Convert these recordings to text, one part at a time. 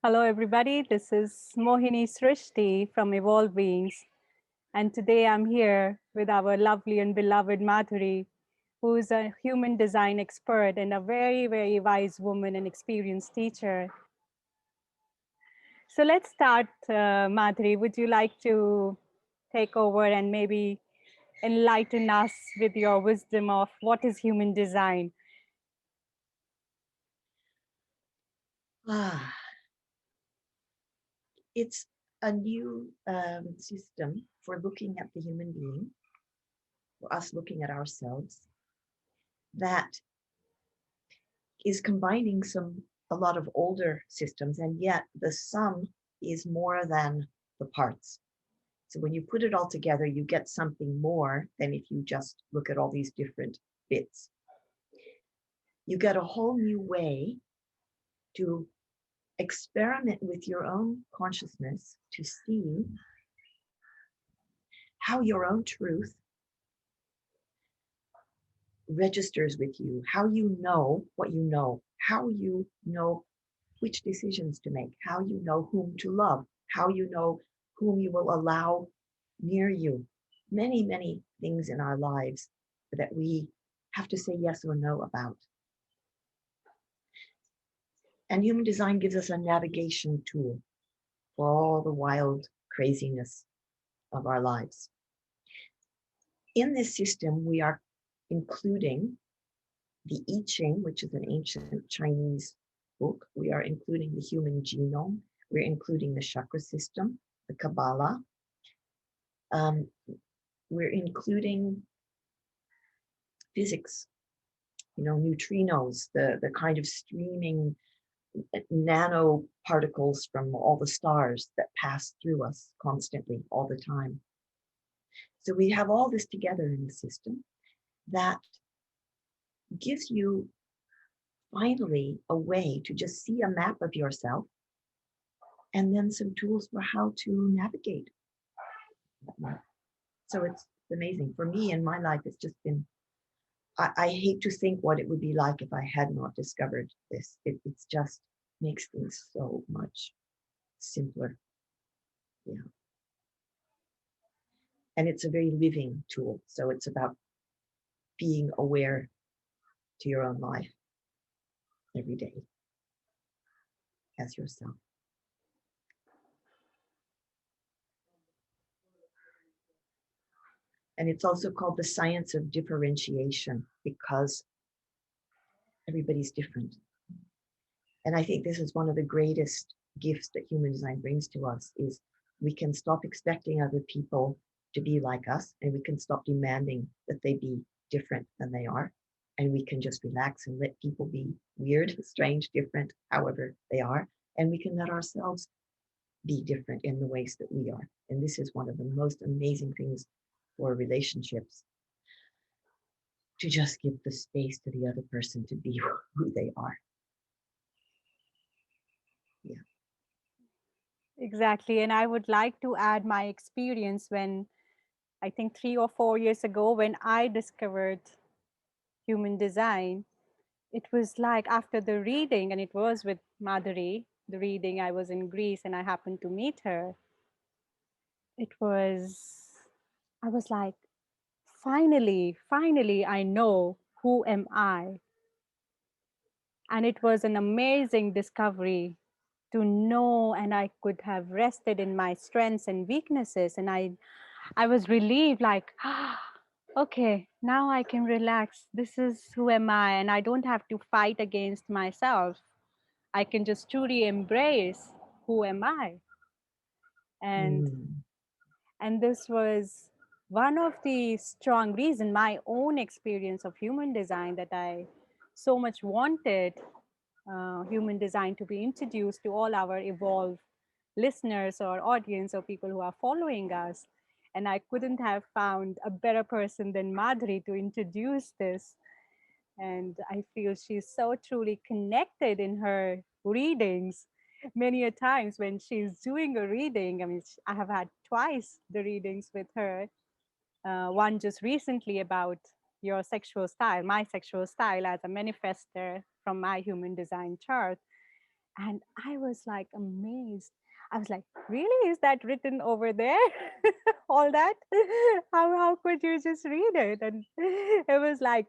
Hello, everybody. This is Mohini Srishati from Evolve Beings. And today I'm here with our lovely and beloved Madhuri, who is a human design expert and a very, very wise woman and experienced teacher. So let's start, Madhuri. Would you like to take over and maybe enlighten us with your wisdom of what is human design? It's a new system for looking at the human being, for us looking at ourselves, that is combining a lot of older systems, and yet the sum is more than the parts. So when you put it all together, you get something more than if you just look at all these different bits. You get a whole new way to experiment with your own consciousness to see how your own truth registers with you, how you know what you know, how you know which decisions to make, how you know whom to love, how you know whom you will allow near you. Many, many things in our lives that we have to say yes or no about. And human design gives us a navigation tool for all the wild craziness of our lives. In this system, we are including the I Ching, which is an ancient Chinese book. We are including the human genome. We're including the chakra system, the Kabbalah. Um, we're including physics, neutrinos, the kind of streaming nanoparticles from all the stars that pass through us constantly, all the time. So we have all this together in the system that gives you finally a way to just see a map of yourself and then some tools for how to navigate that map. So it's amazing. For me in my life, it's just been, I hate to think what it would be like if I had not discovered this. It's just makes things so much simpler. Yeah. And it's a very living tool. So it's about being aware to your own life every day as yourself. And it's also called the science of differentiation because everybody's different. And I think this is one of the greatest gifts that human design brings to us is we can stop expecting other people to be like us, and we can stop demanding that they be different than they are. And we can just relax and let people be weird, strange, different, however they are. And we can let ourselves be different in the ways that we are. And this is one of the most amazing things for relationships, to just give the space to the other person to be who they are. Yeah. Exactly. And I would like to add my experience when I think 3 or 4 years ago, when I discovered human design, it was like after the reading, and it was with Madhuri, the reading, I was in Greece and I happened to meet her. It was, I was like, finally, I know who am I. And it was an amazing discovery to know, and I could have rested in my strengths and weaknesses. And I was relieved, like, ah, okay, now I can relax. This is who am I, and I don't have to fight against myself. I can just truly embrace who am I. And Mm. and this was one of the strong reason, my own experience of human design, that I so much wanted human design to be introduced to all our evolve listeners or audience or people who are following us. And I couldn't have found a better person than Madhuri to introduce this. And I feel she's so truly connected in her readings. Many a times when she's doing a reading, I mean, I have had twice the readings with her. One just recently about your sexual style, my sexual style as a manifester from my human design chart. And I was like amazed. I was like, really? Is that written over there? All that? How could you just read it? And it was like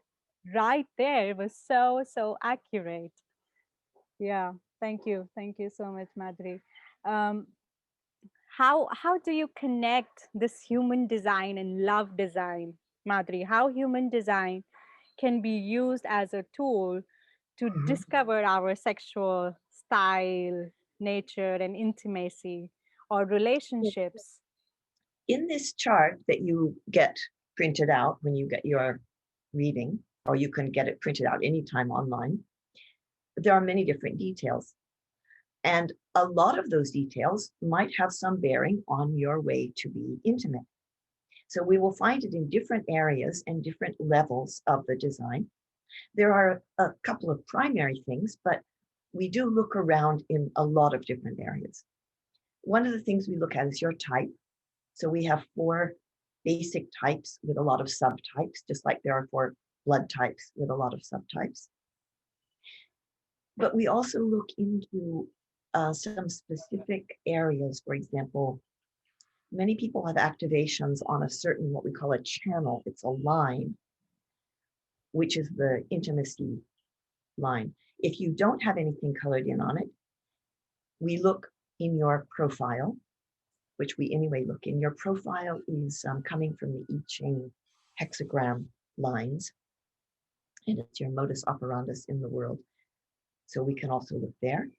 right there. It was so, so accurate. Yeah. Thank you. Thank you so much, Madhuri. Um, how do you connect this human design and love design, Madhuri? How human design can be used as a tool to Mhm. discover our sexual style, nature, and intimacy or relationships. In this chart that you get printed out when you get your reading, or you can get it printed out anytime online, there are many different details. And a lot of those details might have some bearing on your way to be intimate. So we will find it in different areas and different levels of the design. There are a couple of primary things, but we do look around in a lot of different areas. One of the things we look at is your type. So we have 4 basic types with a lot of subtypes, just like there are 4 blood types with a lot of subtypes. But we also look into some specific areas. For example, many people have activations on a certain, what we call a channel. It's a line, which is the intimacy line. If you don't have anything colored in on it, we look in your profile, which we anyway look in. Your profile is coming from the I Ching hexagram lines, and it's your modus operandus in the world. So we can also look there.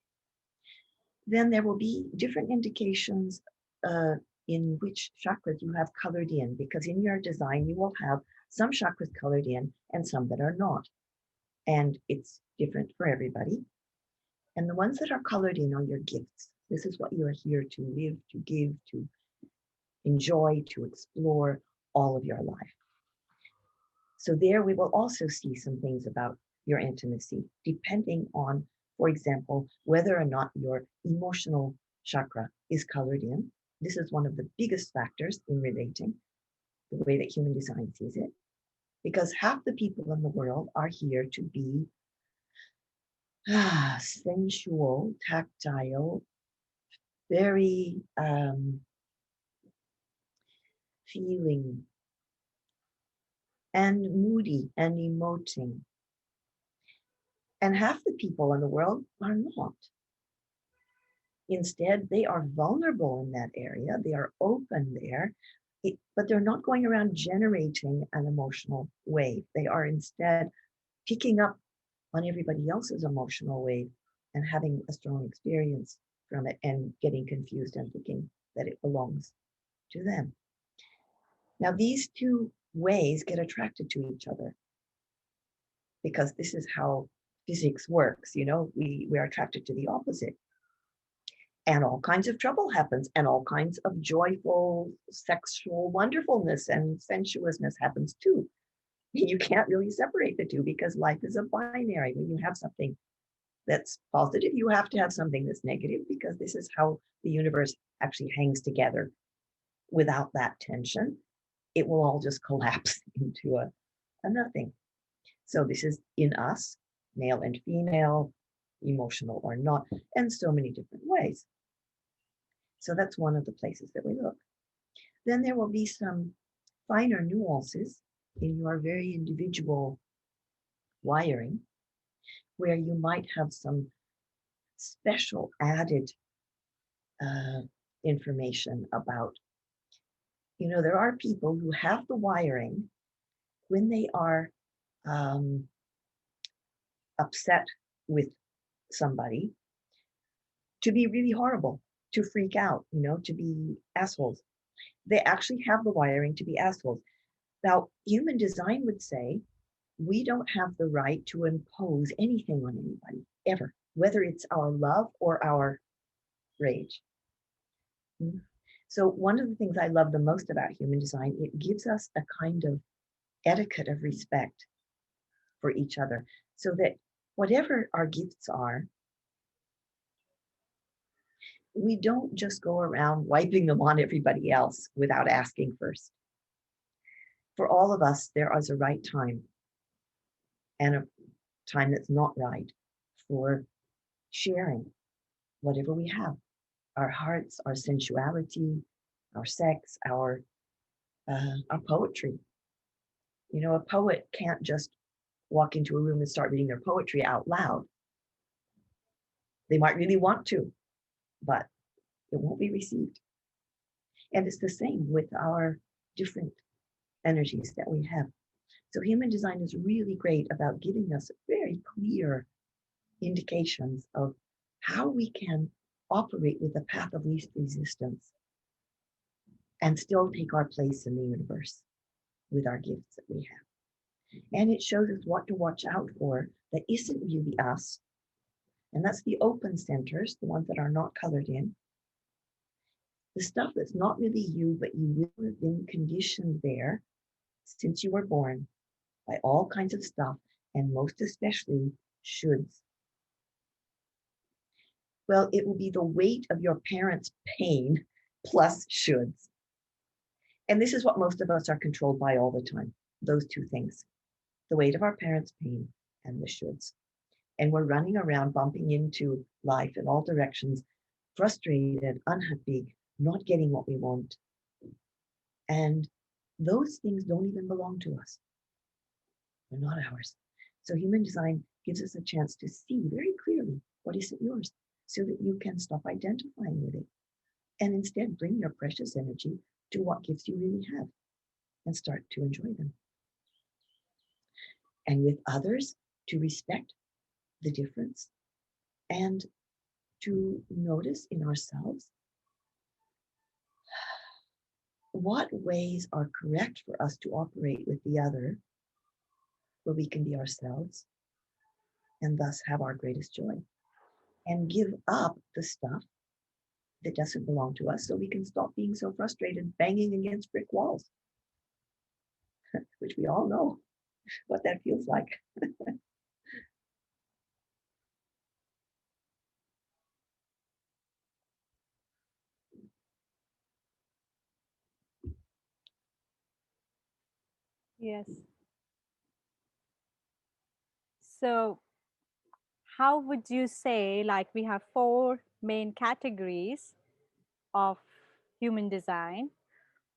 Then there will be different indications uh, in which chakras you have colored in, because in your design you will have some chakras colored in and some that are not. And it's different for everybody. And the ones that are colored in are your gifts. This is what you are here to live, to give, to enjoy, to explore all of your life. So there we will also see some things about your intimacy, depending on, for example, whether or not your emotional chakra is colored in. This is one of the biggest factors in relating, the way that human design sees it, because half the people in the world are here to be sensual, tactile, very feeling, and moody and emoting. And half the people in the world are not. Instead, they are vulnerable in that area. They are open there, but they're not going around generating an emotional wave. They are instead picking up on everybody else's emotional wave and having a strong experience from it and getting confused and thinking that it belongs to them. Now, these two ways get attracted to each other because this is how physics works. You know, we are attracted to the opposite. And all kinds of trouble happens, and all kinds of joyful sexual wonderfulness and sensuousness happens too. You can't really separate the two because life is a binary. When you have something that's positive, you have to have something that's negative, because this is how the universe actually hangs together. Without that tension, it will all just collapse into a nothing. So this is in us, male and female, emotional or not, and so many different ways. So that's one of the places that we look. Then there will be some finer nuances in your very individual wiring where you might have some special added uh, information about, there are people who have the wiring when they are um, upset with somebody to be really horrible, to freak out, to be assholes. They actually have the wiring to be assholes. Now, human design would say we don't have the right to impose anything on anybody, ever, whether it's our love or our rage. Mm. So, one of the things I love the most about human design, it gives us a kind of etiquette of respect for each other, so that whatever our gifts are, we don't just go around wiping them on everybody else without asking first. For all of us, there is a right time and a time that's not right for sharing. whatever we have, our hearts, our sensuality, our sex, our poetry. You know, a poet can't just walk into a room and start reading their poetry out loud. They might really want to, but it won't be received. And it's the same with our different energies that we have. So human design is really great about giving us very clear indications of how we can operate with the path of least resistance and still take our place in the universe with our gifts that we have. And it shows us what to watch out for that isn't really us. And that's the open centers, the ones that are not colored in. The stuff that's not really you, but you will have been conditioned there since you were born by all kinds of stuff, and most especially shoulds. Well, it will be the weight of your parents' pain plus shoulds. And this is what most of us are controlled by all the time, those two things, the weight of our parents' pain and the shoulds. And we're running around bumping into life in all directions, frustrated, unhappy, not getting what we want. And those things don't even belong to us. They're not ours. So human design gives us a chance to see very clearly what isn't yours so that you can stop identifying with it and instead bring your precious energy to what gifts you really have and start to enjoy them. And with others, to respect the difference and to notice in ourselves what ways are correct for us to operate with the other, where we can be ourselves and thus have our greatest joy, and give up the stuff that doesn't belong to us so we can stop being so frustrated banging against brick walls, which we all know what that feels like. Yes. So, how would you say, like, we have four main categories of human design?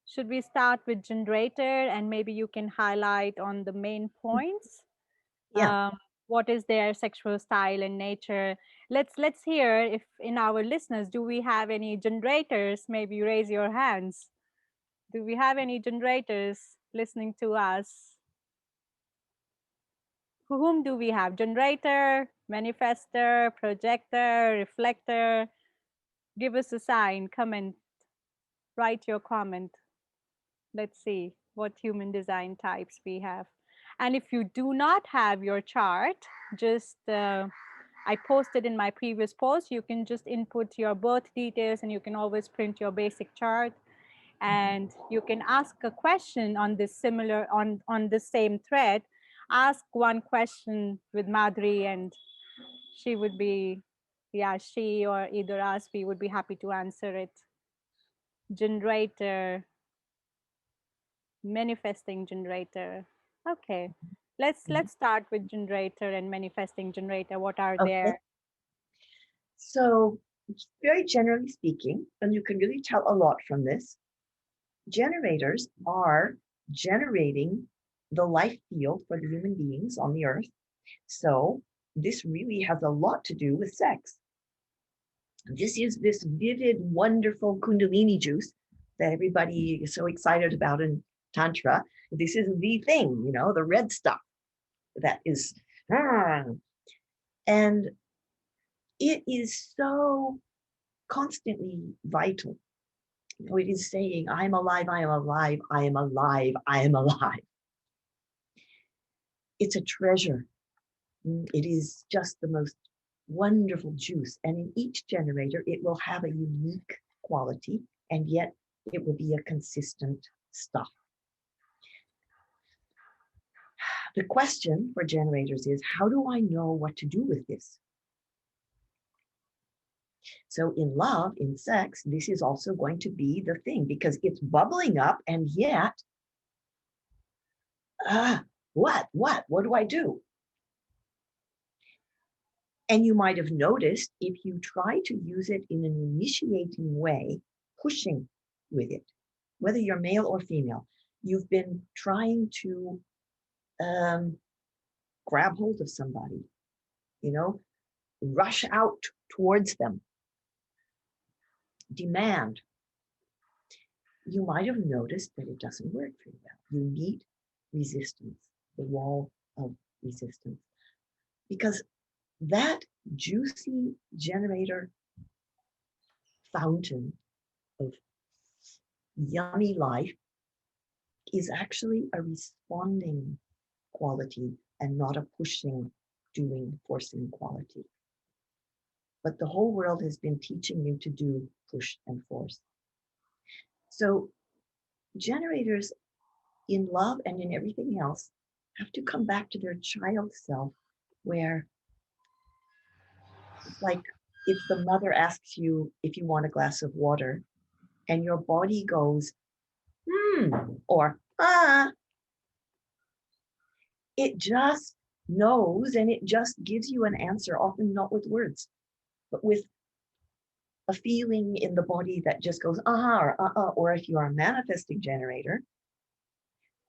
Should we start with generator and maybe you can highlight on the main points? Yeah, What is their sexual style and nature? Let's hear if in our listeners, do we have any generators? Maybe raise your hands. Do we have any generators listening to us? Whom do we have? Generator, manifester, projector, reflector? Give us a sign, comment, write your comment. Let's see what human design types we have. And if you do not have your chart, just I posted in my previous post, you can just input your birth details and you can always print your basic chart. And you can ask a question on this similar, on the same thread. Ask one question with Madhuri and she would be, yeah, she or either us, we would be happy to answer it. Generator, manifesting generator. Okay, let's start with generator and manifesting generator. What are okay. their? So, very generally speaking, and you can really tell a lot from this, generators are generating the life field for the human beings on the earth. So, this really has a lot to do with sex. This is this vivid, wonderful Kundalini juice that everybody is so excited about in Tantra. This is the thing, you know, the red stuff that is, and it is so constantly vital. You know, it is saying, I am alive, I am alive, I am alive, I am alive. It's a treasure. It is just the most wonderful juice. And in each generator, it will have a unique quality, and yet it will be a consistent stuff. The question for generators is, how do I know what to do with this? So in love, in sex, this is also going to be the thing because it's bubbling up, and yet, what do I do? And you might have noticed if you try to use it in an initiating way, pushing with it, whether you're male or female, you've been trying to grab hold of somebody, rush out towards them, demand. You might have noticed that it doesn't work very well. You meet resistance, the wall of resistance, because that juicy generator fountain of yummy life is actually a responding quality and not a pushing, doing, forcing quality. But the whole world has been teaching you to do push and force. So generators in love and in everything else have to come back to their child self, where it's like if the mother asks you if you want a glass of water and your body goes, or it just knows and it just gives you an answer, often not with words, but with a feeling in the body that just goes, or if you are a manifesting generator,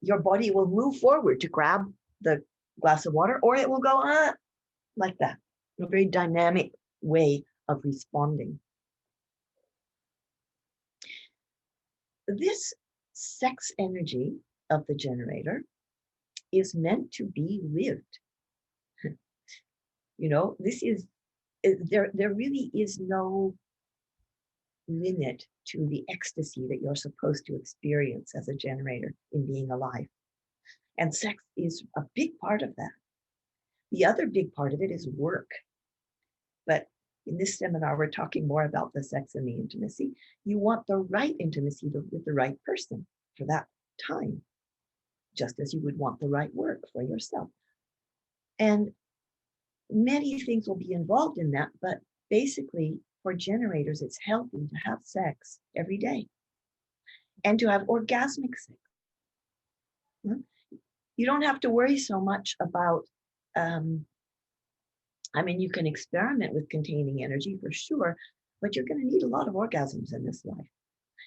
your body will move forward to grab the glass of water, or it will go, like that, a very dynamic way of responding. This sex energy of the generator is meant to be lived. This is, there really is no limit to the ecstasy that you're supposed to experience as a generator in being alive. And sex is a big part of that. The other big part of it is work. But in this seminar, we're talking more about the sex and the intimacy. You want the right intimacy with the right person for that time, just as you would want the right work for yourself. And many things will be involved in that, but basically for generators, it's healthy to have sex every day and to have orgasmic sex. You don't have to worry so much about, you can experiment with containing energy for sure, but you're going to need a lot of orgasms in this life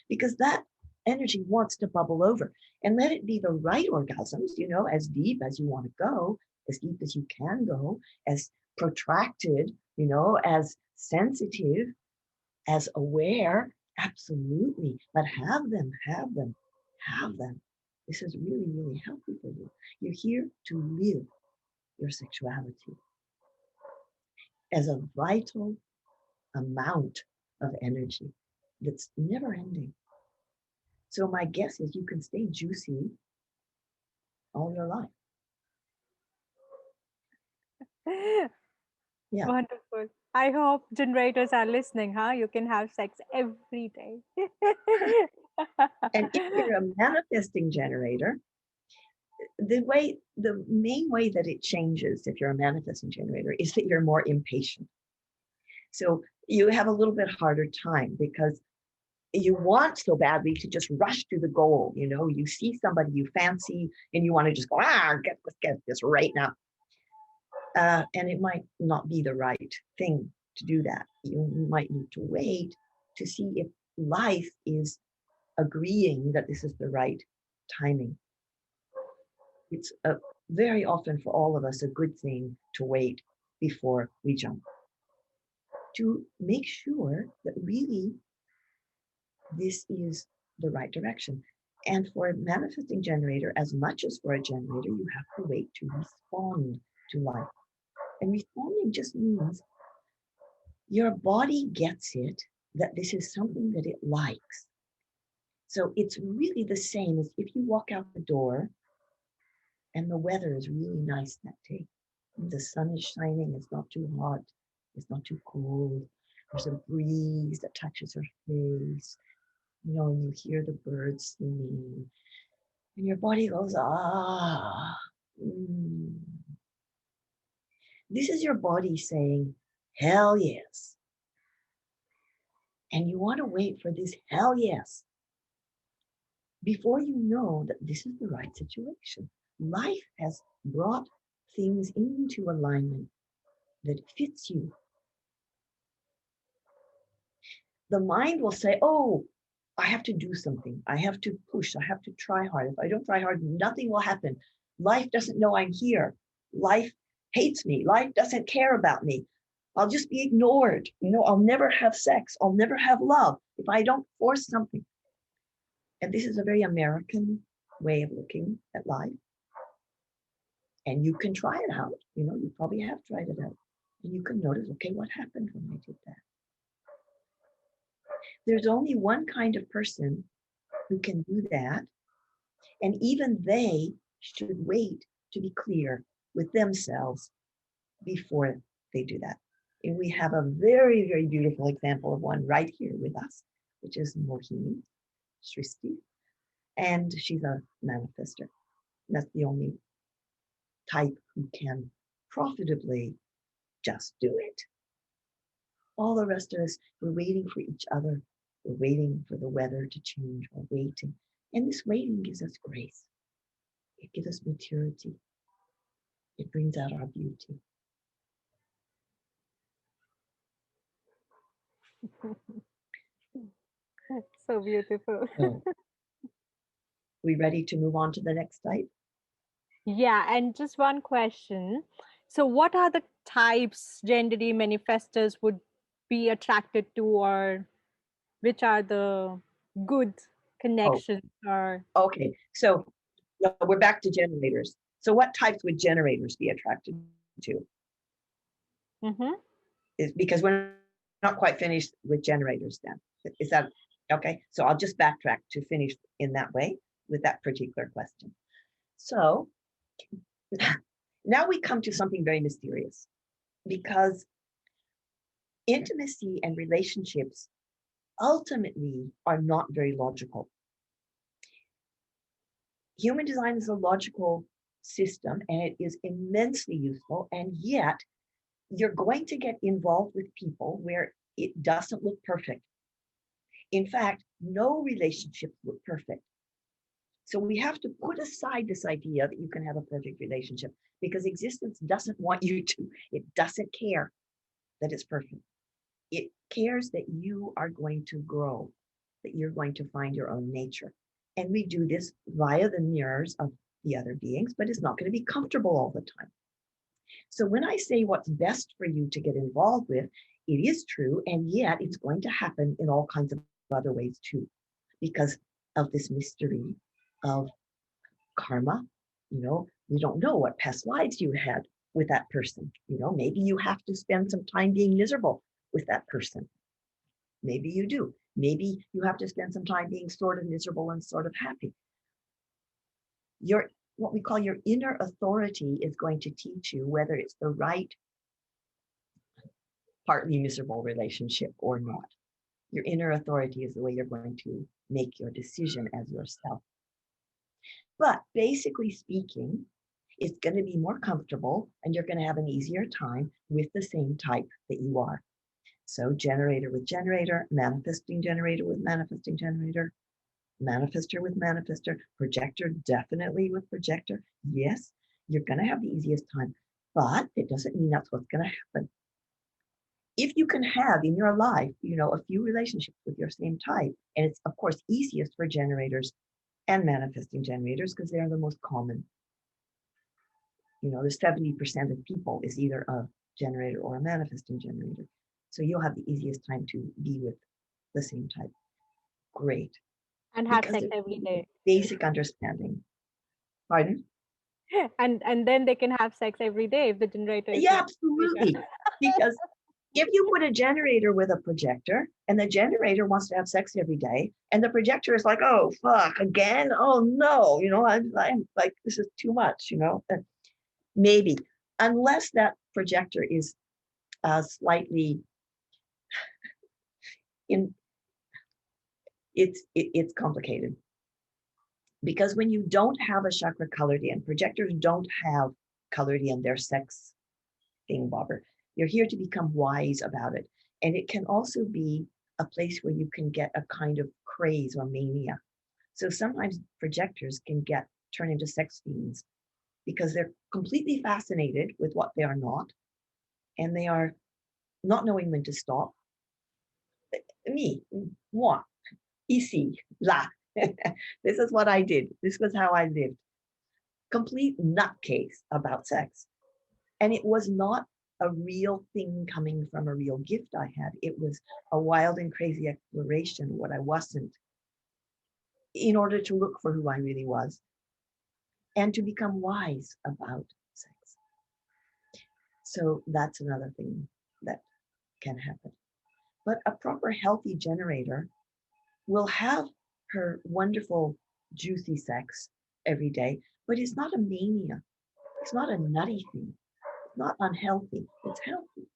because that energy wants to bubble over, and let it be the right orgasms, as deep as you want to go, as deep as you can go, as protracted, as sensitive, as aware, absolutely. But have them. This is really, really healthy for you. You're here to live your sexuality as a vital amount of energy that's never ending. So my guess is you can stay juicy all your life. Yeah. Wonderful. I hope generators are listening, huh? You can have sex every day. And if you're a manifesting generator, the main way that it changes if you're a manifesting generator is that you're more impatient. So you have a little bit harder time because you want so badly to just rush to the goal. You see somebody you fancy and you want to just go, let's get this right now. And it might not be the right thing to do that. You might need to wait to see if life is agreeing that this is the right timing. It's very often for all of us a good thing to wait before we jump, to make sure that really this is the right direction. And for a manifesting generator, as much as for a generator, you have to wait to respond to life. And responding just means your body gets it, that this is something that it likes. So it's really the same as if you walk out the door and the weather is really nice that day. The sun is shining, it's not too hot, it's not too cold. There's a breeze that touches your face, and you hear the birds singing, and your body goes, This is your body saying, hell yes. And you want to wait for this hell yes before you know that this is the right situation. Life has brought things into alignment that fits you. The mind will say, oh, I have to do something. I have to push. I have to try hard. If I don't try hard, nothing will happen. Life doesn't know I'm here. Life hates me. Life doesn't care about me. I'll just be ignored. I'll never have sex. I'll never have love if I don't force something. And this is a very American way of looking at life. And you can try it out. You probably have tried it out. And you can notice, okay, what happened when I did that? There's only one kind of person who can do that. And even they should wait to be clear with themselves before they do that. And we have a very, very beautiful example of one right here with us, which is Mohini Srishati. And she's a manifester. That's the only type who can profitably just do it. All the rest of us, we're waiting for each other. We're waiting for the weather to change. We're waiting. And this waiting gives us grace. It gives us maturity. It brings out our beauty. So beautiful. So, we ready to move on to the next type? Yeah, and just one question. So, what are the types generally manifestors would be attracted to, or which are the good Oh, connections? Or okay. So we're back to generators. So what types would generators be attracted to? mm-hmm. Is because we're not quite finished with generators then. Is that okay? So I'll just backtrack to finish in that way with that particular question. So now we come to something very mysterious, because intimacy and relationships ultimately are not very logical. Human design is a logical system and it is immensely useful, and yet you're going to get involved with people where it doesn't look perfect. In fact, no relationships look perfect. So we have to put aside this idea that you can have a perfect relationship, because existence doesn't want you to. It doesn't care that it's perfect. It cares that you are going to grow, that you're going to find your own nature. And we do this via the mirrors of the other beings, but it's not going to be comfortable all the time. So when I say what's best for you to get involved with, it is true, and yet it's going to happen in all kinds of other ways too, because of this mystery of karma. We don't know what past lives you had with that person. Maybe you have to spend some time being miserable with that person. Maybe you do. Maybe you have to spend some time being sort of miserable and sort of happy. What we call your inner authority is going to teach you whether it's the right partly miserable relationship or not. Your inner authority is the way you're going to make your decision as yourself. But basically speaking, it's going to be more comfortable and you're going to have an easier time with the same type that you are. So generator with generator, manifesting generator with manifesting generator, manifester with manifester, projector definitely with projector. Yes, you're going to have the easiest time, but it doesn't mean that's what's going to happen. If you can have in your life, a few relationships with your same type, and it's of course easiest for generators and manifesting generators because they're the most common. The 70% of people is either a generator or a manifesting generator. So you'll have the easiest time to be with the same type. Great. And have Because sex every day. basic understanding. Pardon? And then they can have sex every day if the generator is Yeah, with absolutely. Because if you put a generator with a projector and the generator wants to have sex every day and the projector is like, oh, fuck, again? Oh, no, I'm like, this is too much, maybe, unless that projector is slightly it's complicated. Because when you don't have a chakra colored in, projectors don't have colored in their sex thing bobber. You're here to become wise about it. And it can also be a place where you can get a kind of craze or mania. So sometimes projectors can turn into sex fiends because they're completely fascinated with what they are not. and they are not knowing when to stop. Me, moi, ici, là. This is what I did. This was how I lived. Complete nutcase about sex. And it was not a real thing coming from a real gift I had. It was a wild and crazy exploration, what I wasn't, in order to look for who I really was and to become wise about sex. So that's another thing that can happen. But a proper healthy generator will have her wonderful, juicy sex every day, but it's not a mania. It's not a nutty thing. It's not unhealthy. It's healthy.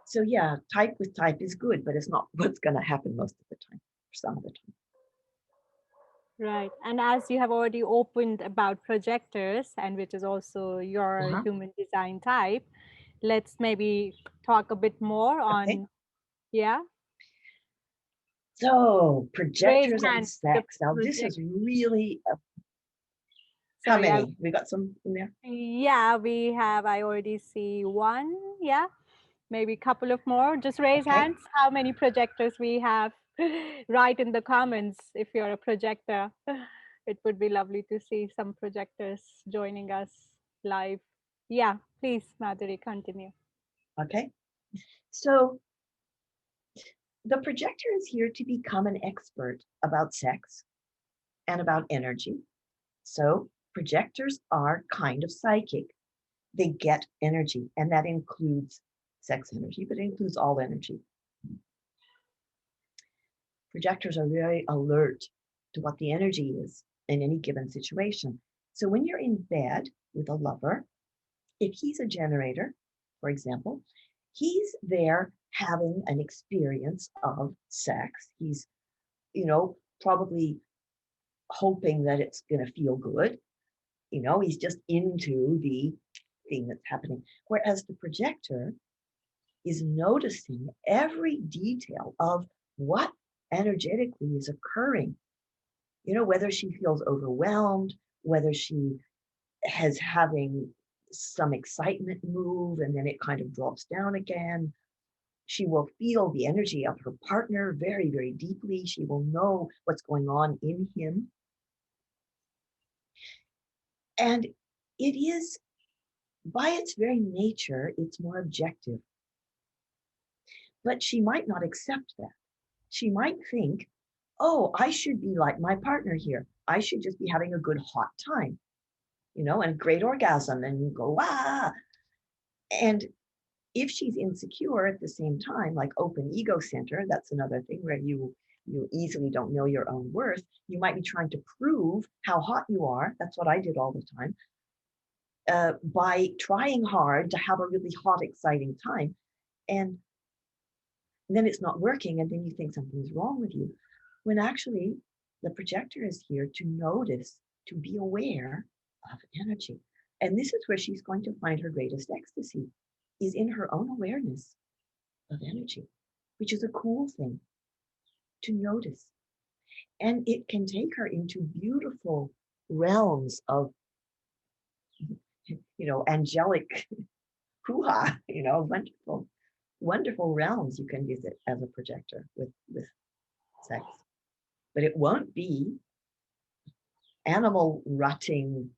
So yeah, type with type is good, but it's not what's going to happen most of the time, or some of the time. Right. And as you have already opened about projectors, and which is also your Uh-huh. human design type, let's maybe talk a bit more Okay. on, yeah, So raise projectors and hand. The sex. Now this project, is really how sorry, many? We got some in there. yeah, we have, I already see one, yeah, maybe a couple of more. Just raise Okay. hands, how many projectors we have. Write in the comments if you're a projector. It would be lovely to see some projectors joining us live. Yeah, please, Madhuri, continue. Okay. So the projector is here to become an expert about sex and about energy. So projectors are kind of psychic. They get energy, and that includes sex energy, but it includes all energy. Projectors are very alert to what the energy is in any given situation. So when you're in bed with a lover, if he's a generator, for example, he's there having an experience of sex. He's, probably hoping that it's going to feel good. He's just into the thing that's happening. Whereas the projector is noticing every detail of what energetically is occurring. Whether she feels overwhelmed, whether she has having some excitement move and then it kind of drops down again. She will feel the energy of her partner very, very deeply. She will know what's going on in him. And it is, by its very nature, it's more objective. But she might not accept that. She might think, oh, I should be like my partner here. I should just be having a good hot time, and a great orgasm and go, ah. And if she's insecure at the same time, like open ego center, that's another thing where you easily don't know your own worth. You might be trying to prove how hot you are. That's what I did all the time. By trying hard to have a really hot, exciting time. And then it's not working. And then you think something's wrong with you. When actually the projector is here to notice, to be aware of energy. And this is where she's going to find her greatest ecstasy, is in her own awareness of energy, which is a cool thing to notice. And it can take her into beautiful realms of, angelic hoo-ha, wonderful, wonderful realms you can visit as a projector with sex. But it won't be animal rutting,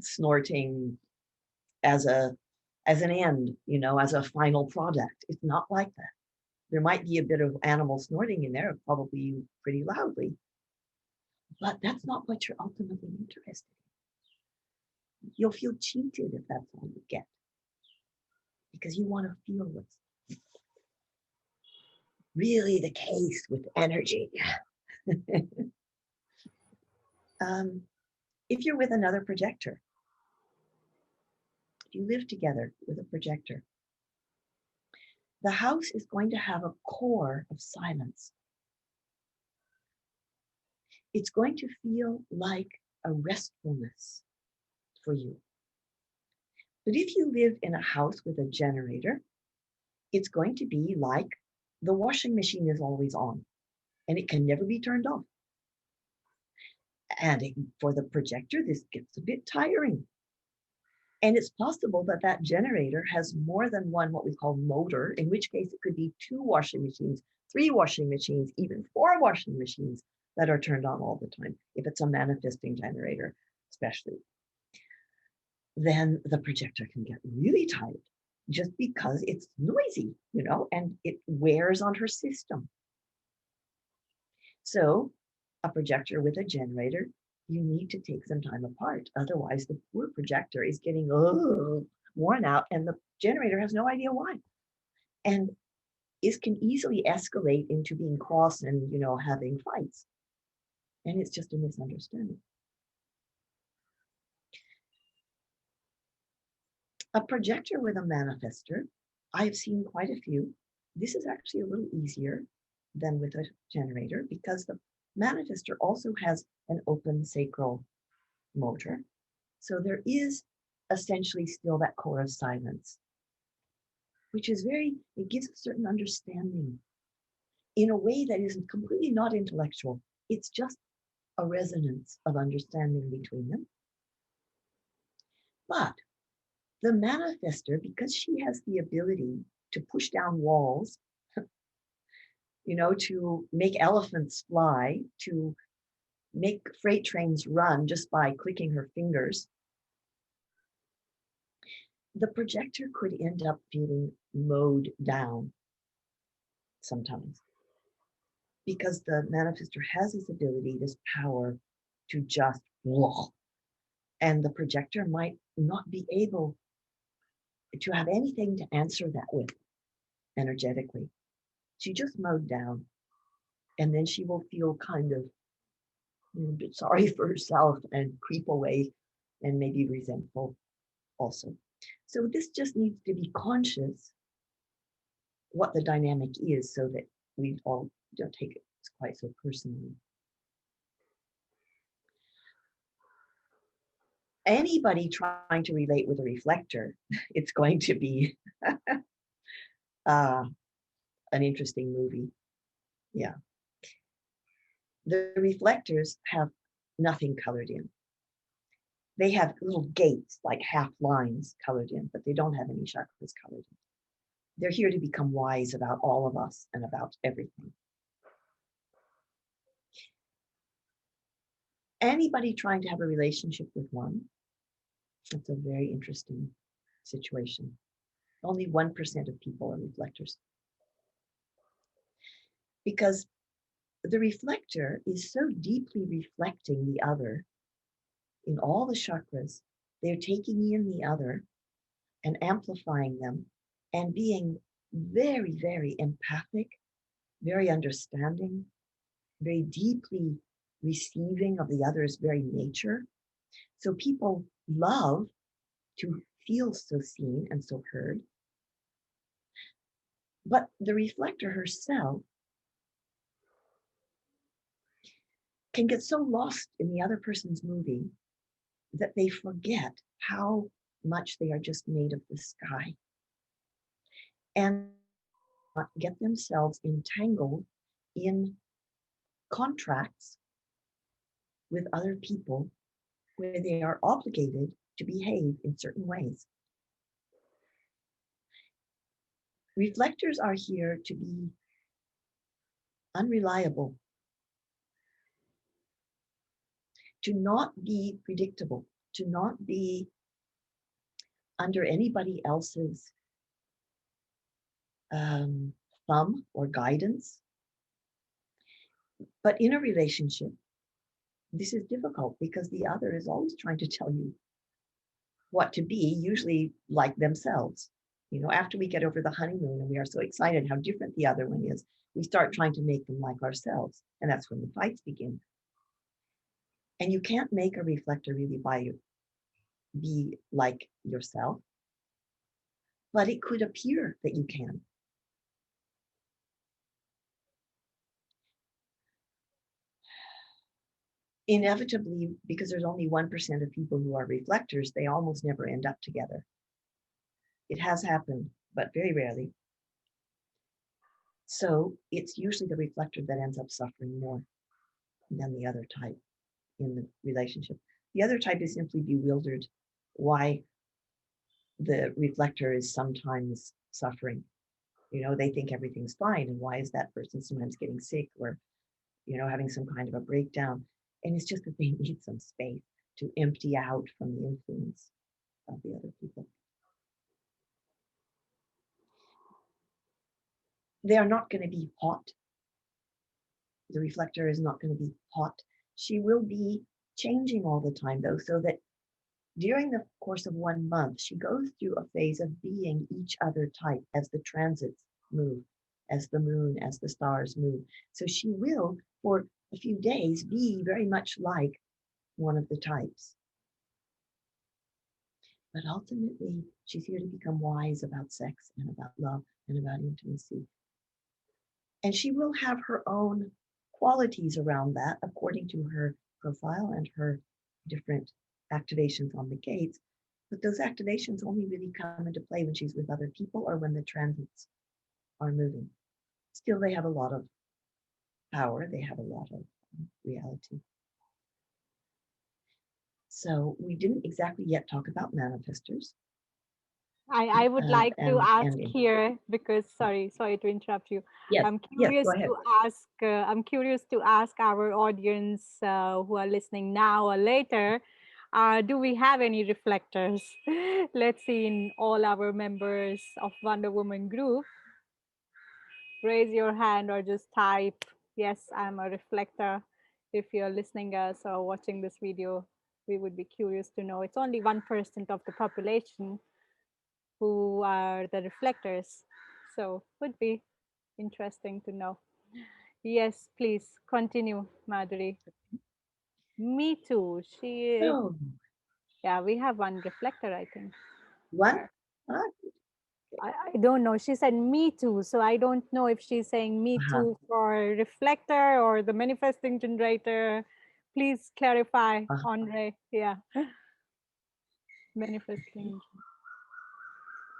snorting as an end, as a final product. It's not like that. There might be a bit of animal snorting in there, probably pretty loudly, but that's not what you're ultimately interested in. You'll feel cheated if that's all you get, because you want to feel what's really the case with energy. If you're with another projector, if you live together with a projector, the house is going to have a core of silence. It's going to feel like a restfulness for you. But if you live in a house with a generator, it's going to be like the washing machine is always on and it can never be turned off. And for the projector, this gets a bit tiring. And it's possible that that generator has more than one, what we call motor, in which case it could be 2 washing machines, 3 washing machines, even 4 washing machines that are turned on all the time. If it's a manifesting generator, especially, then the projector can get really tired just because it's noisy, and it wears on her system. So a projector with a generator, you need to take some time apart. Otherwise, the poor projector is getting worn out, and the generator has no idea why. And it can easily escalate into being cross and, having fights. And it's just a misunderstanding. A projector with a manifestor, I've seen quite a few. This is actually a little easier than with a generator because the manifestor also has an open sacral motor. So there is essentially still that core of silence, which is it gives a certain understanding in a way that is completely not intellectual. It's just a resonance of understanding between them. But the manifestor, because she has the ability to push down walls, to make elephants fly, to make freight trains run just by clicking her fingers, the projector could end up feeling mowed down sometimes because the manifestor has this ability, this power to just whoa, and the projector might not be able to have anything to answer that with energetically. She just mowed down, and then she will feel kind of a bit sorry for herself and creep away and maybe resentful also. So this just needs to be conscious what the dynamic is so that we all don't take it quite so personally. Anybody trying to relate with a reflector, it's going to be an interesting movie. Yeah. The reflectors have nothing colored in. They have little gates, like half lines colored in, but they don't have any chakras colored in. They're here to become wise about all of us and about everything. Anybody trying to have a relationship with one, it's a very interesting situation. Only 1% of people are reflectors. Because the reflector is so deeply reflecting the other in all the chakras. They're taking in the other and amplifying them and being very, very empathic, very understanding, very deeply receiving of the other's very nature. So people love to feel so seen and so heard. But the reflector herself can get so lost in the other person's movie that they forget how much they are just made of the sky and get themselves entangled in contracts with other people where they are obligated to behave in certain ways. Reflectors are here to be unreliable, to not be predictable, to not be under anybody else's thumb or guidance. But in a relationship, this is difficult because the other is always trying to tell you what to be, usually like themselves. After we get over the honeymoon and we are so excited how different the other one is, we start trying to make them like ourselves. And that's when the fights begin. And you can't make a reflector really be like yourself, but it could appear that you can. Inevitably, because there's only 1% of people who are reflectors, they almost never end up together. It has happened, but very rarely. So it's usually the reflector that ends up suffering more than the other type. in the relationship. The other type is simply bewildered why the reflector is sometimes suffering. They think everything's fine, and why is that person sometimes getting sick or, having some kind of a breakdown? And it's just that they need some space to empty out from the influence of the other people. They are not going to be hot. The reflector is not going to be hot. She will be changing all the time, though, so that during the course of 1 month, she goes through a phase of being each other type as the transits move, as the moon, as the stars move. So she will, for a few days, be very much like one of the types. But ultimately, she's here to become wise about sex and about love and about intimacy. And she will have her own qualities around that according to her profile and her different activations on the gates. But those activations only really come into play when she's with other people or when the transits are moving. Still, they have a lot of power, they have a lot of reality. So we didn't exactly yet talk about manifestors. I would like to ask And here, because sorry to interrupt you. yes, go ahead. I'm curious to ask our audience who are listening now or later, do we have any reflectors? Let's see, in all our members of Wonder Woman group, raise your hand or just type, yes, I'm a reflector. If you're listening us or watching this video, we would be curious to know. It's only 1% of the population who are the reflectors. So would be interesting to know. Yes, please continue, Madhuri. Me too. So, Yeah, we have one reflector, I think. what? I don't know. She said me too. So I don't know if she's saying me too for reflector or the manifesting generator. Please clarify, Andre. Yeah. Manifesting.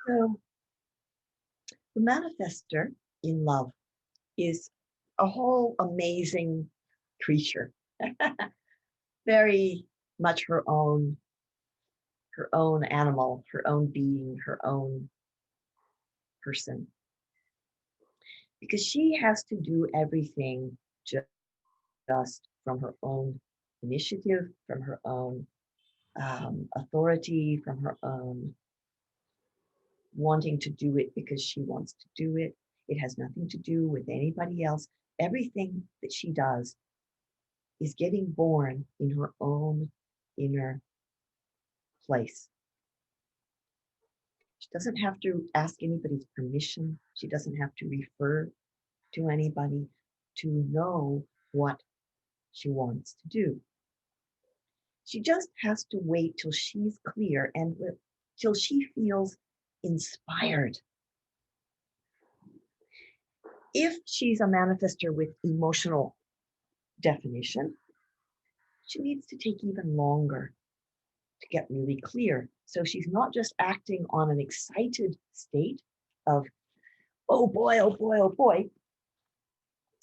So the manifester in love is a whole amazing creature. Very much her own animal, her own being, her own person. Because she has to do everything just from her own initiative, from her own authority, from her own wanting to do it because she wants to do it. It has nothing to do with anybody else. Everything that she does is getting born in her own inner place. She doesn't have to ask anybody's permission. She doesn't have to refer to anybody to know what she wants to do. She just has to wait till she's clear and till she feels inspired. If she's a manifester with emotional definition, she needs to take even longer to get really clear. So she's not just acting on an excited state of, oh boy, oh boy, oh boy.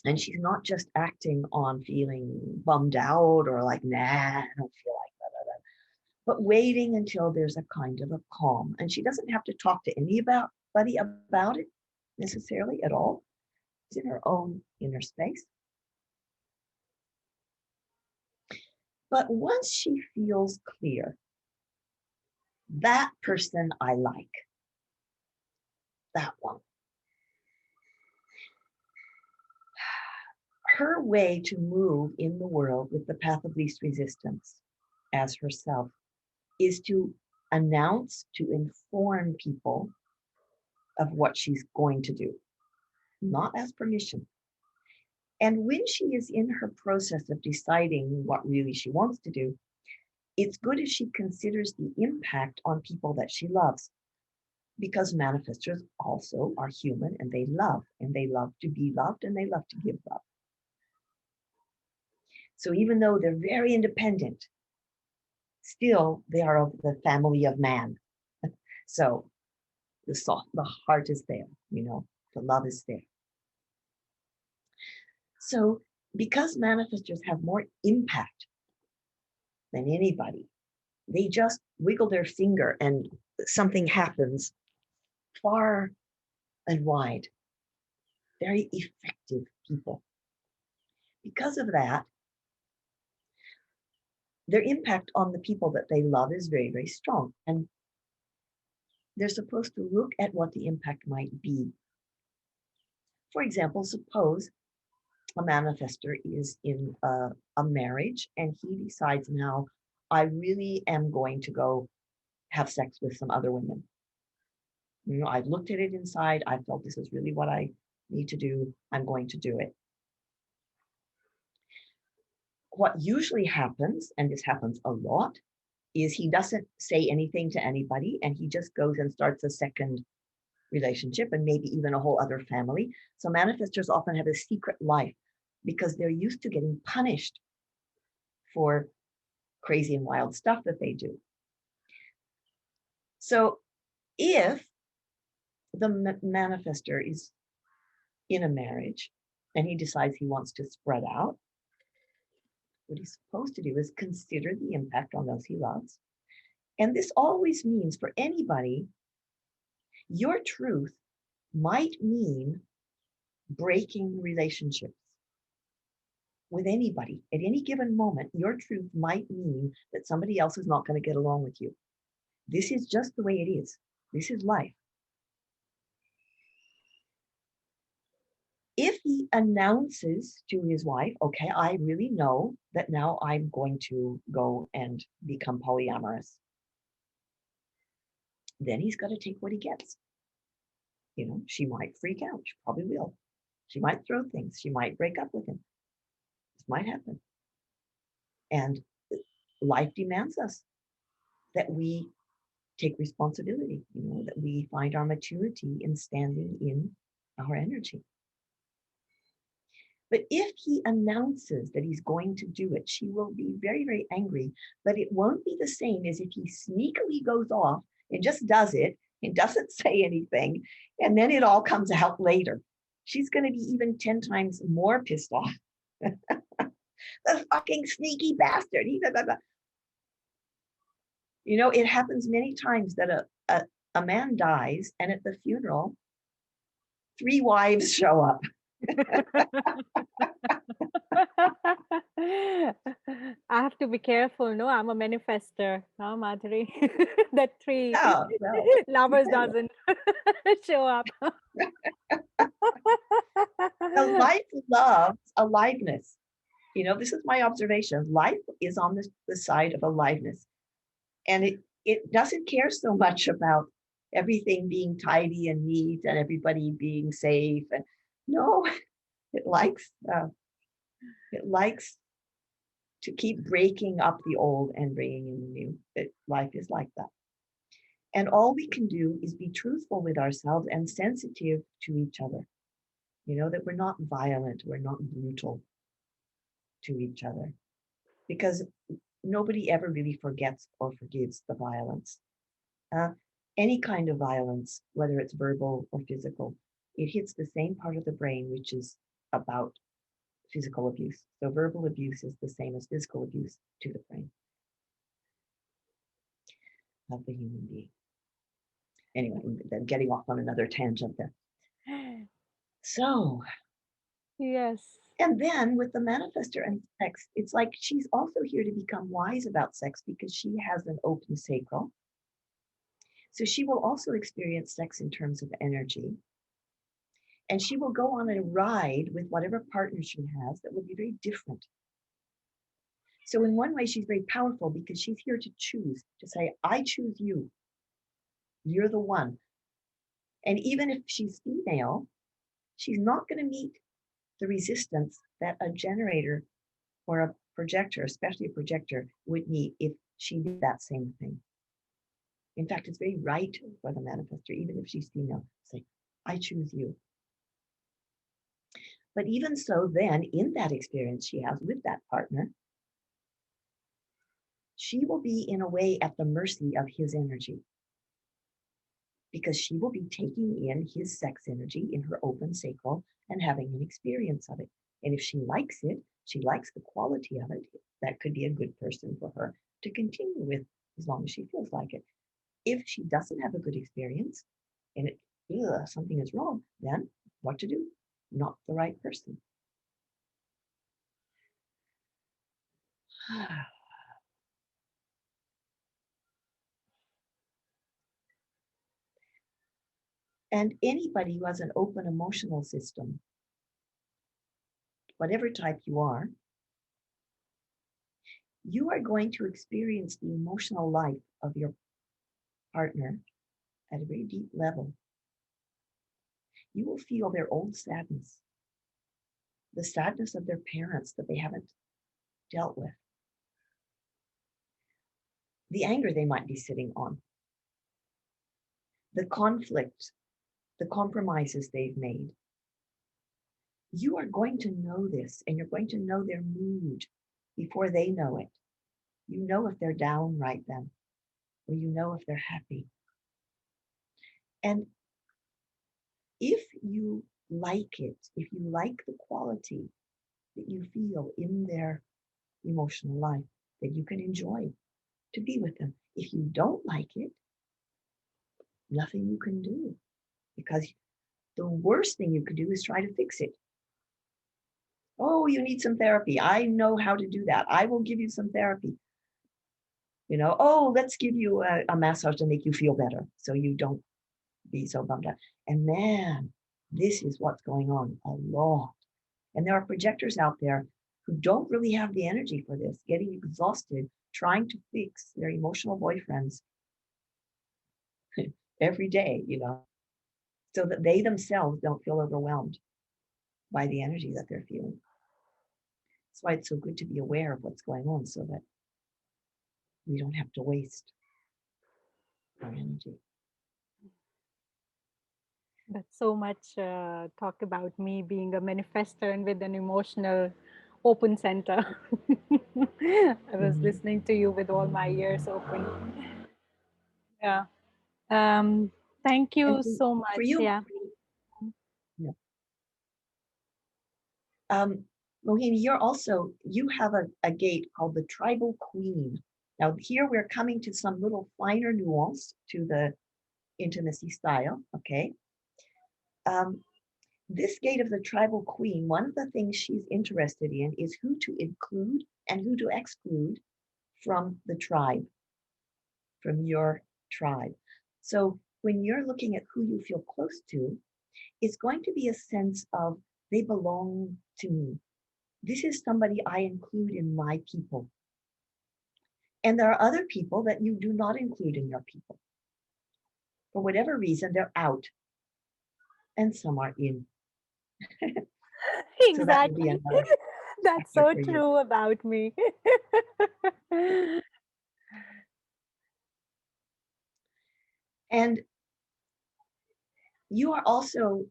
And she's not just acting on feeling bummed out or like, nah, I don't feel like that, but waiting until there's a kind of a calm. And she doesn't have to talk to anybody about it necessarily at all. It's in her own inner space. But once she feels clear, that person I like, that one. Her way to move in the world with the path of least resistance as herself is to announce, to inform people of what she's going to do, not ask permission. And when she is in her process of deciding what really she wants to do, it's good if she considers the impact on people that she loves, because manifestors also are human and they love to be loved, and they love to give love. So even though they're very independent, still they are of the family of man. So the heart is there, the love is there. So because manifestors have more impact than anybody. They just wiggle their finger and something happens far and wide. Very effective people. Because of that, their impact on the people that they love is very, very strong. And they're supposed to look at what the impact might be. For example, suppose a manifestor is in a marriage and he decides now, I really am going to go have sex with some other women. You know, I've looked at it inside. I felt this is really what I need to do. I'm going to do it. What usually happens, and this happens a lot, is he doesn't say anything to anybody and he just goes and starts a second relationship and maybe even a whole other family. So manifestors often have a secret life because they're used to getting punished for crazy and wild stuff that they do. So if the manifestor is in a marriage and he decides he wants to spread out, what he's supposed to do is consider the impact on those he loves. And this always means for anybody, your truth might mean breaking relationships with anybody. At any given moment, your truth might mean that somebody else is not going to get along with you. This is just the way it is. This is life. If he announces to his wife, okay, I really know that now I'm going to go and become polyamorous, then he's got to take what he gets. You know, she might freak out. She probably will. She might throw things. She might break up with him. This might happen. And life demands us that we take responsibility, you know, that we find our maturity in standing in our energy. But if he announces that he's going to do it, she will be very, very angry. But it won't be the same as if he sneakily goes off and just does it and doesn't say anything. And then it all comes out later. She's going to be even 10 times more pissed off. The fucking sneaky bastard. You know, it happens many times that a man dies and at the funeral, 3 wives show up. I have to be careful. No, I'm a manifester. No, Madhuri. That 3 Yeah, well, lovers doesn't show up. a life loves aliveness. You know, this is my observation. Life is on the side of aliveness. And it doesn't care so much about everything being tidy and neat and everybody being safe. And no, it likes to keep breaking up the old and bringing in the new. Life is like that. And all we can do is be truthful with ourselves and sensitive to each other. You know, that we're not violent, we're not brutal to each other. Because nobody ever really forgets or forgives the violence. Any kind of violence, whether it's verbal or physical, it hits the same part of the brain, which is about physical abuse. So verbal abuse is the same as physical abuse to the brain of the human being. Anyway, then getting off on another tangent there. So, Yes. and then with the manifestor and sex, it's like she's also here to become wise about sex because she has an open sacral. So she will also experience sex in terms of energy. And she will go on a ride with whatever partner she has that will be very different. So in one way, she's very powerful because she's here to choose, to say, I choose you. You're the one. And even if she's female, she's not going to meet the resistance that a generator or a projector, especially a projector, would meet if she did that same thing. In fact, it's very right for the manifestor, even if she's female, say, I choose you. But even so, then in that experience she has with that partner, she will be in a way at the mercy of his energy because she will be taking in his sex energy in her open sacral and having an experience of it. And if she likes it, she likes the quality of it, that could be a good person for her to continue with as long as she feels like it. If she doesn't have a good experience and something is wrong, then what to do? Not the right person. And anybody who has an open emotional system, whatever type you are going to experience the emotional life of your partner at a very deep level. You will feel their old sadness, the sadness of their parents that they haven't dealt with, the anger they might be sitting on, the conflict, the compromises they've made. You are going to know this, and you're going to know their mood before they know it. You know if they're down right then, or you know if they're happy. And if you like it, if you like the quality that you feel in their emotional life, then you can enjoy to be with them. If you don't like it, nothing you can do, because the worst thing you could do is try to fix it. Oh, you need some therapy. I know how to do that. I will give you some therapy. Oh, let's give you a massage to make you feel better so you don't be so bummed out. And man, this is what's going on a lot. And there are projectors out there who don't really have the energy for this, getting exhausted, trying to fix their emotional boyfriends every day, so that they themselves don't feel overwhelmed by the energy that they're feeling. That's why it's so good to be aware of what's going on so that we don't have to waste our energy. That's so much talk about me being a manifestor and with an emotional open center. I was listening to you with all my ears open. Yeah. Um, Thank And you so for much. you, Yeah. yeah. Mohini, you have a gate called the Tribal Queen. Now here we're coming to some little finer nuance to the intimacy style, okay? This gate of the Tribal Queen, one of the things she's interested in is who to include and who to exclude from the tribe, from your tribe. So when you're looking at who you feel close to, it's going to be a sense of they belong to me. This is somebody I include in my people. And there are other people that you do not include in your people. For whatever reason, they're out and some are in. So that would be Exactly. another That's factor so for you. true about me. And you are also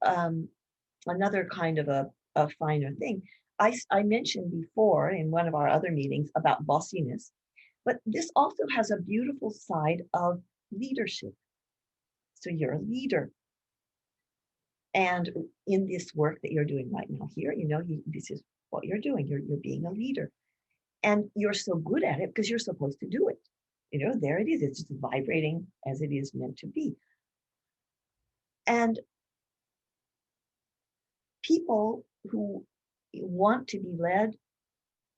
another kind of a finer thing. I mentioned before in one of our other meetings about bossiness, but this also has a beautiful side of leadership. So you're a leader. And in this work that you're doing right now here, this is what you're doing. You're being a leader. And you're so good at it because you're supposed to do it. There it is. It's just vibrating as it is meant to be. And people who want to be led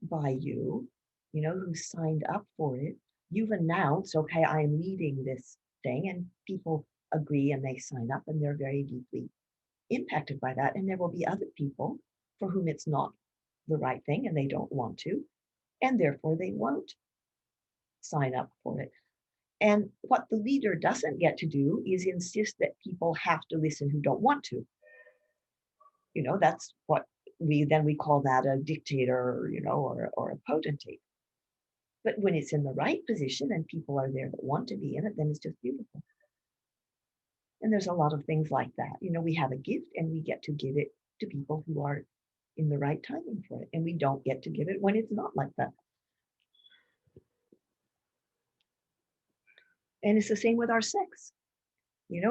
by you, who signed up for it, you've announced, okay, I'm leading this thing, and people agree and they sign up and they're very deeply impacted by that. And there will be other people for whom it's not the right thing and they don't want to, and therefore they won't sign up for it. And what the leader doesn't get to do is insist that people have to listen who don't want to. That's what we call that a dictator, or a potentate. But when it's in the right position and people are there that want to be in it, then it's just beautiful. And there's a lot of things like that. We have a gift and we get to give it to people who are in the right timing for it. And we don't get to give it when it's not like that. And it's the same with our sex. The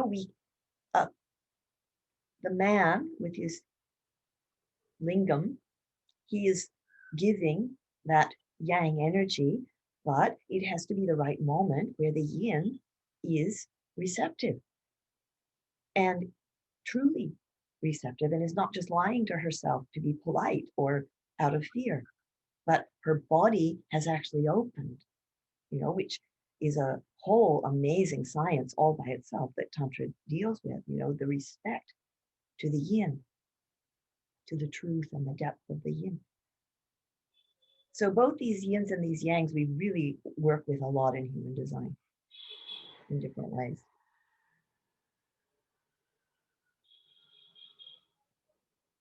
man with his lingam, he is giving that yang energy, but it has to be the right moment where the yin is receptive and truly receptive and is not just lying to herself to be polite or out of fear, but her body has actually opened, which is a whole amazing science all by itself that Tantra deals with, the respect to the yin, to the truth and the depth of the yin. So both these yins and these yangs, we really work with a lot in human design in different ways.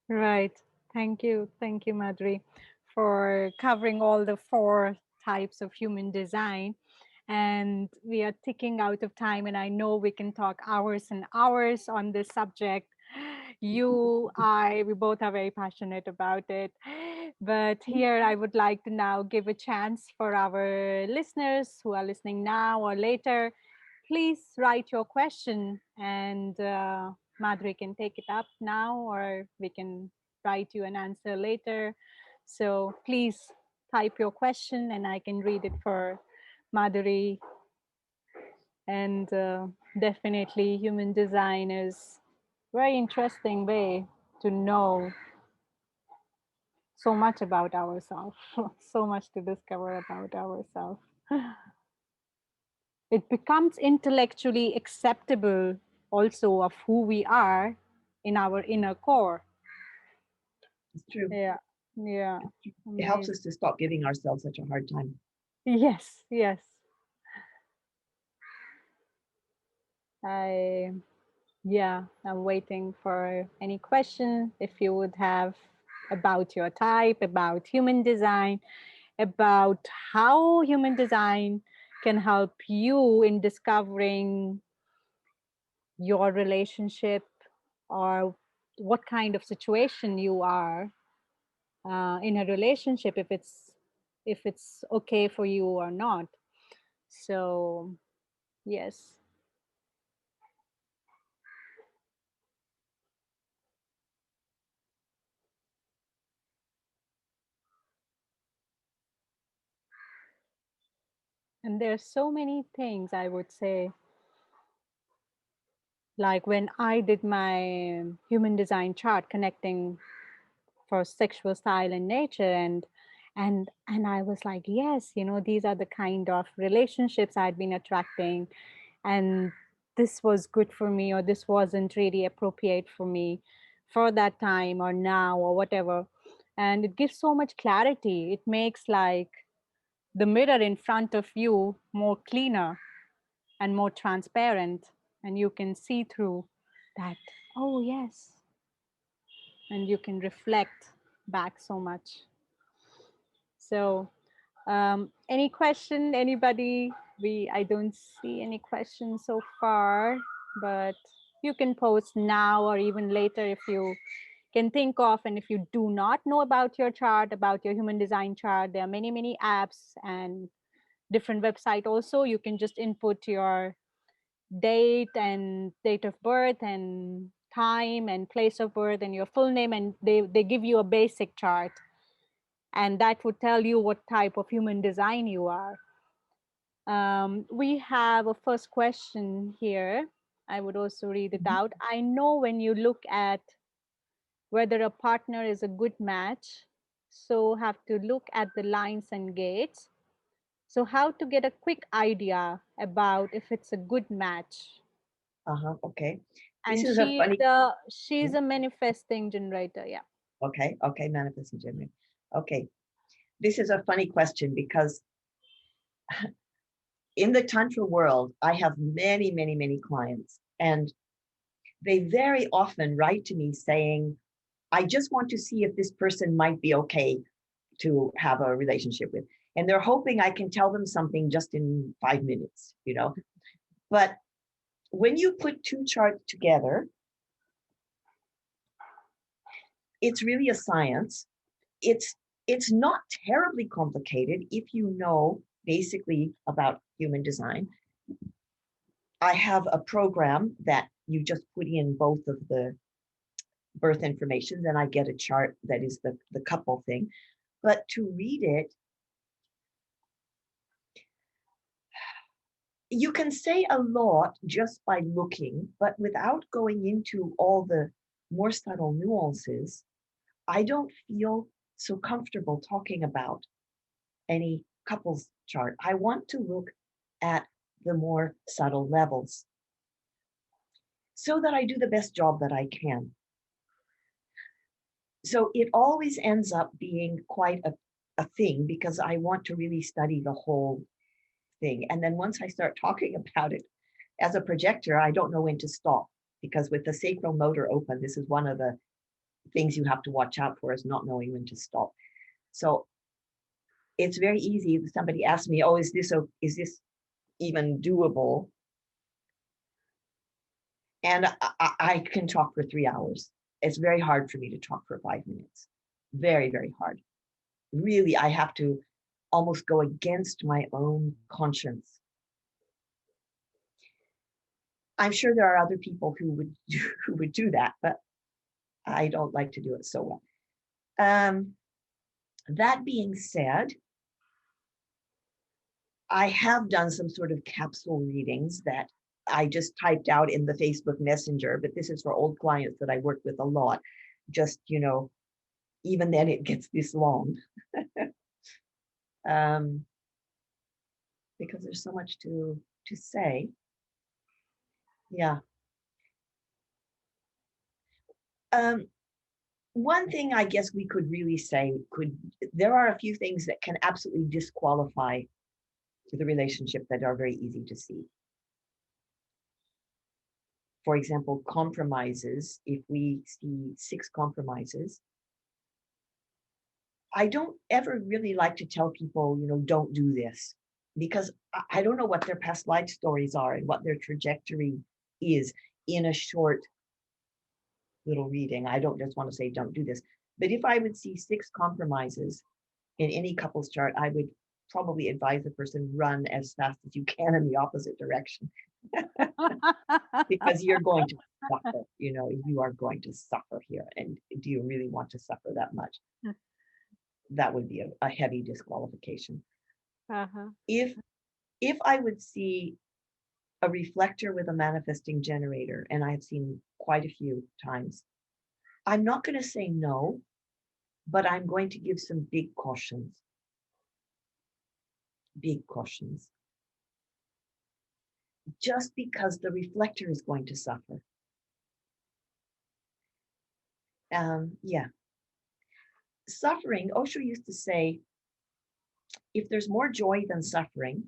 Right. Thank you. Thank you, Madhuri, for covering all the four types of human design. And we are ticking out of time, and I know we can talk hours and hours on this subject. We both are very passionate about it. But here, I would like to now give a chance for our listeners who are listening now or later. Please write your question, and Madhuri can take it up now, or we can write you an answer later. So please type your question, and I can read it for Madhuri. And definitely, human design is very interesting way to know so much about ourselves, so much to discover about ourselves. It becomes intellectually acceptable also of who we are in our inner core. It's true. Yeah, yeah. It helps Amazing. us to stop giving ourselves such a hard time. Yes, yes. I Yeah, I'm waiting for any question if you would have about your type, about human design, about how human design can help you in discovering your relationship, or what kind of situation you are in a relationship, if it's okay for you or not. So yes. And there's so many things I would say, like when I did my human design chart connecting for sexual style and nature, and I was like, yes, these are the kind of relationships I'd been attracting, and this was good for me, or this wasn't really appropriate for me for that time or now or whatever. And it gives so much clarity. It makes like the mirror in front of you more cleaner and more transparent, and you can see through that. Oh yes. And you can reflect back so much. So any question, anybody? I don't see any questions so far, but you can post now or even later if you can think of. And if you do not know about your chart, about your human design chart, there are many, many apps and different website also. You can just input your date and date of birth and time and place of birth and your full name, and they give you a basic chart, and that would tell you what type of human design you are. We have a first question here. I would also read it Mhm. out. I know when you look at whether a partner is a good match, so have to look at the lines and gates. So how to get a quick idea about if it's a good match? Okay. This And is a funny. she's a manifesting generator. Yeah. Okay, manifesting generator. Okay, this is a funny question because in the Tantra world, I have many, many, many clients, and they very often write to me saying, I just want to see if this person might be okay to have a relationship with. And they're hoping I can tell them something just in 5 minutes. But when you put two charts together, it's really a science. It's not terribly complicated if you know basically about human design. I have a program that you just put in both of the birth information, then I get a chart that is the couple thing. But to read it, you can say a lot just by looking, but without going into all the more subtle nuances, I don't feel so comfortable talking about any couples chart. I want to look at the more subtle levels so that I do the best job that I can. So it always ends up being quite a thing because I want to really study the whole thing. And then once I start talking about it as a projector, I don't know when to stop because with the sacral motor open, this is one of the things you have to watch out for is not knowing when to stop. So it's very easy if somebody asks me, oh, is this even doable? And I can talk for 3 hours. It's very hard for me to talk for 5 minutes. Very, very hard. Really, I have to almost go against my own conscience. I'm sure there are other people who would do that, but I don't like to do it so well. That being said, I have done some sort of capsule readings that I just typed out in the Facebook Messenger, but this is for old clients that I work with a lot. Just, even then it gets this long because there's so much to say. Yeah. One thing I guess we could really say there are a few things that can absolutely disqualify the relationship that are very easy to see. For example, compromises. If we see 6 compromises, I don't ever really like to tell people, don't do this because I don't know what their past life stories are and what their trajectory is in a short little reading. I don't just want to say, don't do this. But if I would see 6 compromises in any couple's chart, I would probably advise the person run as fast as you can in the opposite direction because you're going to suffer. You are going to suffer here. And do you really want to suffer that much? That would be a heavy disqualification. Uh-huh. If I would see a reflector with a manifesting generator, and I've seen quite a few times, I'm not going to say no, but I'm going to give some big cautions. Big cautions. Just because the reflector is going to suffer. Yeah. Suffering, Osho used to say, if there's more joy than suffering,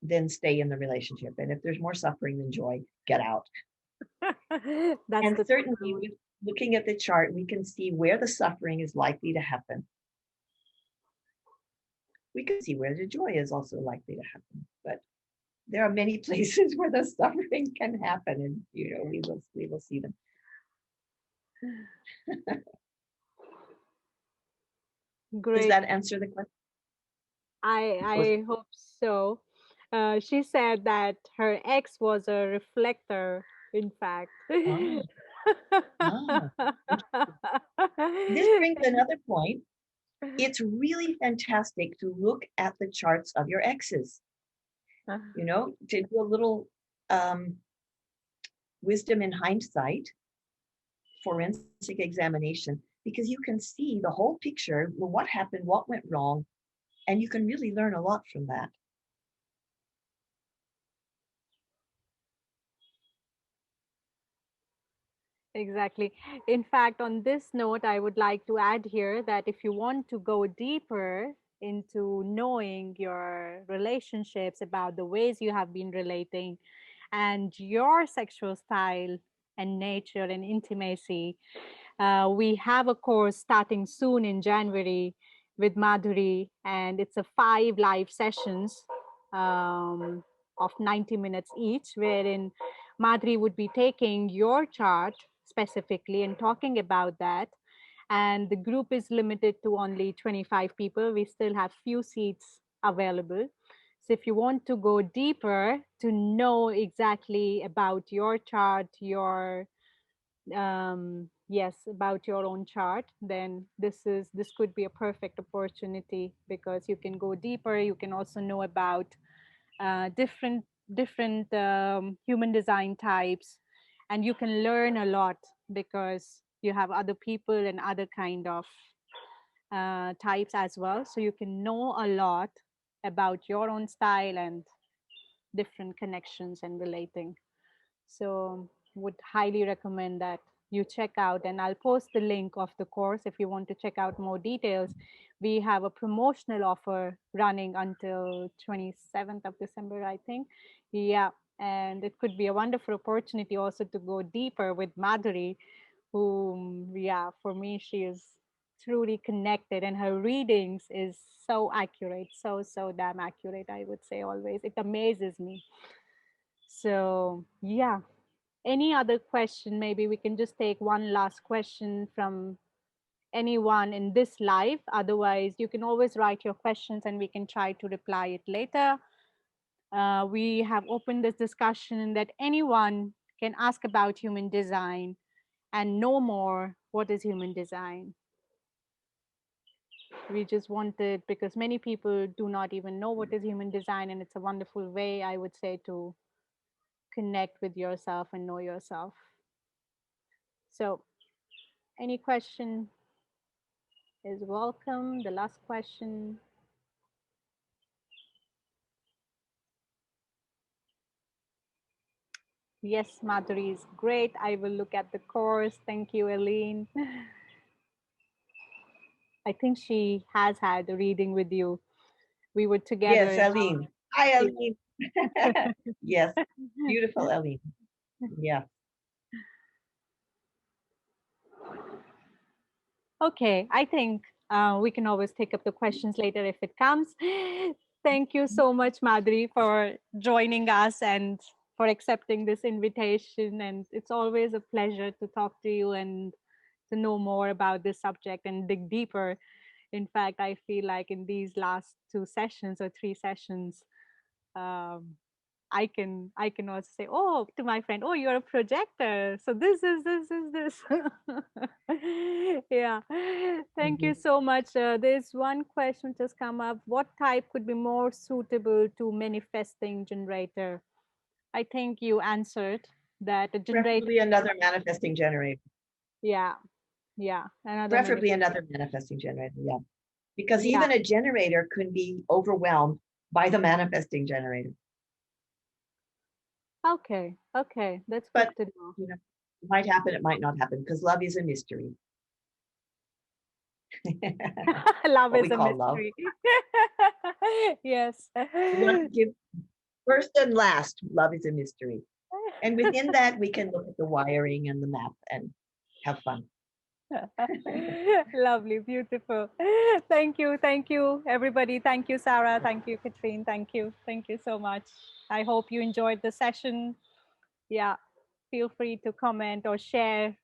then stay in the relationship. And if there's more suffering than joy, get out. That's And the certainly, truth. with looking at the chart, we can see where the suffering is likely to happen. We can see where the joy is also likely to happen. But there are many places where the suffering can happen, and we will see them. Does Great. that answer the question? I hope so. She said that her ex was a reflector, in fact. Ah, ah. This brings another point. It's really fantastic to look at the charts of your exes. To do a little wisdom in hindsight, forensic examination, because you can see the whole picture, what happened, what went wrong, and you can really learn a lot from that. Exactly. In fact, on this note, I would like to add here that if you want to go deeper into knowing your relationships, about the ways you have been relating, and your sexual style and nature and intimacy, we have a course starting soon in January with Madhuri, and it's a 5 live sessions of 90 minutes each, wherein Madhuri would be taking your chart specifically and talking about that. And the group is limited to only 25 people. We still have few seats available. So if you want to go deeper to know exactly about your chart, your yes, about your own chart, then this could be a perfect opportunity because you can go deeper. You can also know about different different human design types, and you can learn a lot because you have other people and other kind of types as well. So you can know a lot about your own style and different connections and relating. So would highly recommend that you check out, and I'll post the link of the course if you want to check out more details. We have a promotional offer running until 27th of December, I think. Yeah, and it could be a wonderful opportunity also to go deeper with Madhuri, whom, yeah, for me, she is truly connected, and her readings is so accurate, so damn accurate, I would say. Always it amazes me. So yeah, any other question? Maybe we can just take one last question from anyone in this live. Otherwise, you can always write your questions and we can try to reply it later. We have opened this discussion that anyone can ask about human design and know more what is human design. We just wanted, because many people do not even know what is human design, and it's a wonderful way, I would say, to connect with yourself and know yourself. So any question is welcome. The last question. Yes, Madhuri is great. I will look at the course. Thank you, Eileen. I think she has had a reading with you. We were together Yes, in Aline. Hi, our. Aline. Yes, beautiful, Aline. Yeah. Okay, I think we can always take up the questions later if it comes. Thank you so much, Madhuri, for joining us and for accepting this invitation. And it's always a pleasure to talk to you and to know more about this subject and dig deeper. In fact, I feel like in these last two sessions or three sessions, um, I can also say, oh, to my friend, oh, you're a projector, so this. Yeah, thank you Mhm. so much. There's one question just come up: what type could be more suitable to manifesting generator? I think you answered that a generator. Preferably another manifesting generator. Yeah, yeah, another Preferably manifest. another manifesting generator. Yeah. Because Yeah, even a generator could be overwhelmed by the manifesting generator. okay, okay, that's good But, to know. you know, it might happen, it might not happen, because love is a mystery. Love What is we a call love. mystery. Yes. We want to give first and last, love is a mystery. And within that, we can look at the wiring and the map and have fun. Lovely, beautiful. Thank you, everybody. Thank you, Sarah. Thank you, Katrine. Thank you so much. I hope you enjoyed the session. Yeah, feel free to comment or share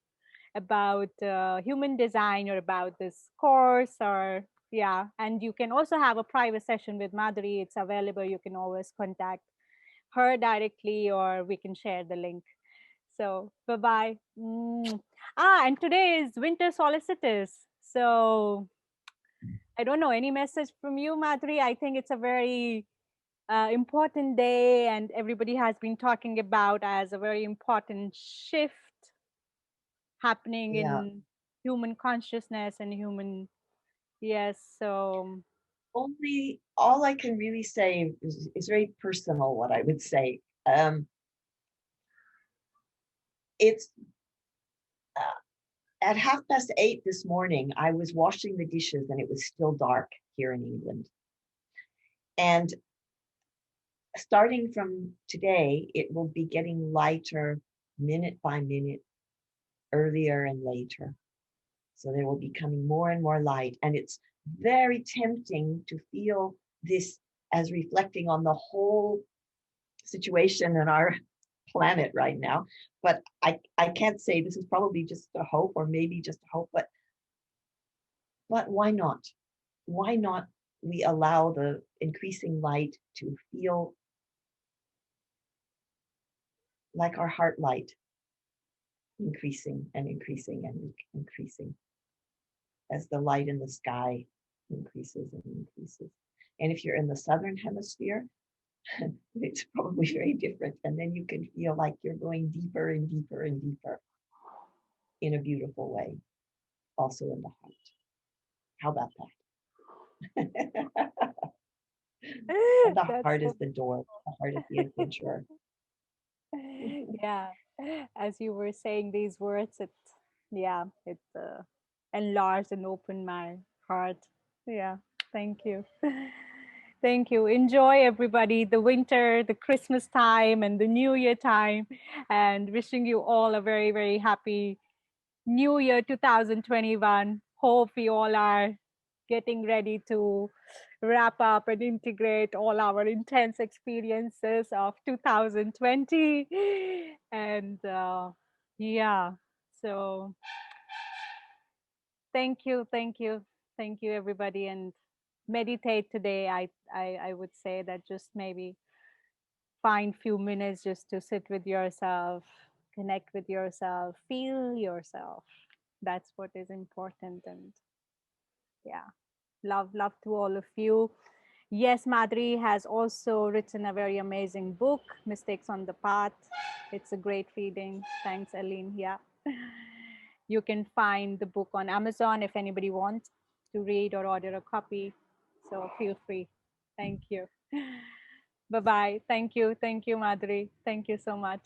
about human design or about this course, or yeah, and you can also have a private session with Madhuri. It's available. You can always contact her directly, or we can share the link. So bye bye. And today is winter solstice. So I don't know, any message from you, Madhuri? I think it's a very important day, and everybody has been talking about as a very important shift happening Yeah. in human consciousness and human. Yes. So Only all I can really say is very personal, what I would say. It's at 8:30 this morning, I was washing the dishes and it was still dark here in England. And starting from today, it will be getting lighter minute by minute, earlier and later. So there will be coming more and more light. And it's very tempting to feel this as reflecting on the whole situation in our planet right now. But I can't say this is probably just a hope or maybe just a hope, but why not? Why not we allow the increasing light to feel like our heart light increasing and increasing and increasing as the light in the sky increases and increases. And if you're in the southern hemisphere, it's probably very different. And then you can feel like you're going deeper and deeper and deeper in a beautiful way, also in the heart. How about that? And the That's heart so is the door, the heart is the adventurer. yeah. As you were saying these words, it enlarged and opened my heart. Yeah, thank you. Thank you. Enjoy, everybody, the winter, the Christmas time, and the New Year time. And wishing you all a very, very happy New Year 2021. Hope we all are getting ready to wrap up and integrate all our intense experiences of 2020. And yeah, so thank you, thank you, thank you, everybody. And meditate today. I would say that just maybe find few minutes just to sit with yourself, connect with yourself, feel yourself. That's what is important. And yeah, love to all of you. Yes, Madhuri has also written a very amazing book, Mistakes on the Path. It's a great reading. Thanks, Aline. Yeah. You can find the book on Amazon if anybody wants to read or order a copy. So feel free. Thank you. Bye bye. Thank you. Thank you, Madhuri. Thank you so much.